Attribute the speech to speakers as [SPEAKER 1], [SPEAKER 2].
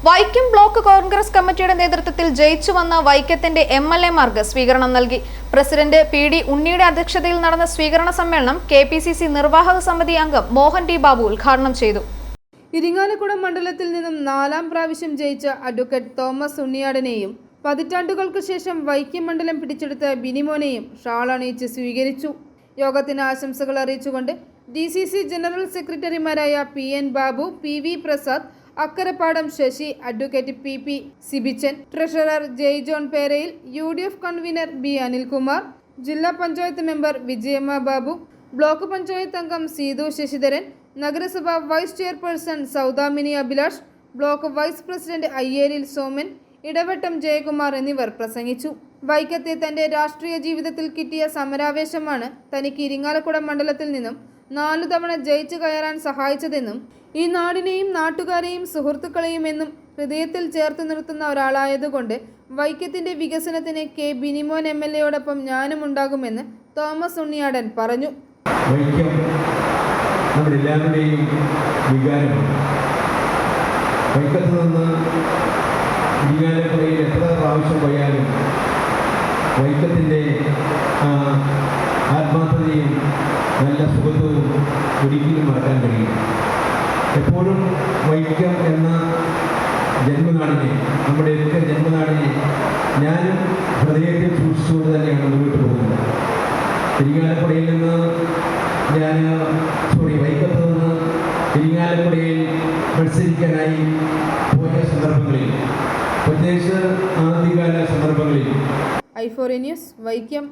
[SPEAKER 1] Vaikom block Congress കമ്മിറ്റിയുടെ നേതൃത്വത്തിൽ ജയിച്ചു വന്ന വൈക്കത്തിന്റെ MLA-മാർക്ക് സ്വീകരണം നൽകി. പ്രസിഡന്റ് PD ഉണ്ണിയുടെ അധ്യക്ഷതയിൽ നടന്ന സ്വീകരണ സമ്മേളനം KPCC നിർവാഹക സമിതി അംഗം മോഹൻ ടി ബാബു ഉദ്ഘാടനം ചെയ്തു.
[SPEAKER 2] ഇരിങ്ങാലക്കുട മണ്ഡലത്തിൽ നിന്നും 4ാം പ്രാവശ്യം ജയിച്ച അഡ്വക്കേറ്റ് തോമസ് ഉണ്ണിയാടനെയും പതിറ്റാണ്ടുകൾക്ക് ശേഷം വൈക്കം മണ്ഡലം പിടിച്ചെടുത്ത ബിനിമോനെയും ഷാൾ അണിയിച്ച് സ്വീകരിച്ചു. യോഗത്തിന് ആശംസകൾ അറിയിച്ചുകൊണ്ട് DCC ജനറൽ സെക്രട്ടറിമാരായ PN Babu, PV Prasad, Akkarappadam Sasi, advocate PP Sibichan, treasurer Jai John Perayil, UDF convener B Anilkumar, ജില്ലാ പഞ്ചായത്ത് മെമ്പർ വിജയമ്മ ബാബു, ബ്ലോക്ക് പഞ്ചായത്ത് അംഗം സീതു ശശിധരൻ, നഗരസഭ vice chairperson Saudamini Abhilash, block vice president Ayyelil Soman, Idavattom Jayakumar എന്നിവർ പ്രസംഗിച്ചു. വൈക്കത്തെ തന്റെ രാഷ്ട്രീയ ജീവിതത്തിൽ കിട്ടിയ സമരാവേശമാണ് തനിക്ക് ഇരിങ്ങാലക്കുട മണ്ഡലത്തിൽ നിന്നും 4 തവണ ജയിച്ചു കയറാൻ സഹായിച്ചതെന്നും ഈ നാടിനെയും നാട്ടുകാരെയും സുഹൃത്തുക്കളെയും എന്നും ഹൃദയത്തിൽ ചേർത്ത് നിർത്തുന്ന ഒരാളായതുകൊണ്ട് വൈക്കത്തിന്റെ വികസനത്തിന് K ബിനിമോൻ MLA-യോടൊപ്പം ഞാനും ഉണ്ടാകുമെന്ന് തോമസ് ഉണ്ണിയാടൻ പറഞ്ഞു.
[SPEAKER 3] വൈക്കം നമ്മളെല്ലാവരുടെയും വികാരമാണ്. വൈക്കത്ത് നിന്ന് ഇരിങ്ങാലക്കുടയിൽ എത്ര പ്രാവശ്യം പോയാലും വൈക്കത്തിൻ്റെ ആത്മാർത്ഥതയും നല്ല സുഖത്വവും ഒരിക്കലും മറക്കാൻ കഴിയും. എപ്പോഴും വൈക്കം എന്ന ജന്മനാടിനെ, നമ്മുടെയൊക്കെ ജന്മനാടിനെ ഞാനും ഹൃദയത്തിൽ സൂക്ഷിച്ചുകൊണ്ട് തന്നെയാണ് മുന്നോട്ട് പോകുന്നത്. ഇരിങ്ങാലക്കുടയിൽ നിന്ന് വൈക്കത്ത് നിന്ന് ഇരിങ്ങാലക്കുടയിൽ മത്സരിക്കാനായി പോയ സന്ദർഭങ്ങളിൽ, പ്രത്യേകിച്ച് ആദ്യകാല സന്ദർഭങ്ങളിൽ
[SPEAKER 2] i4 ന്യൂസ് വൈക്കം.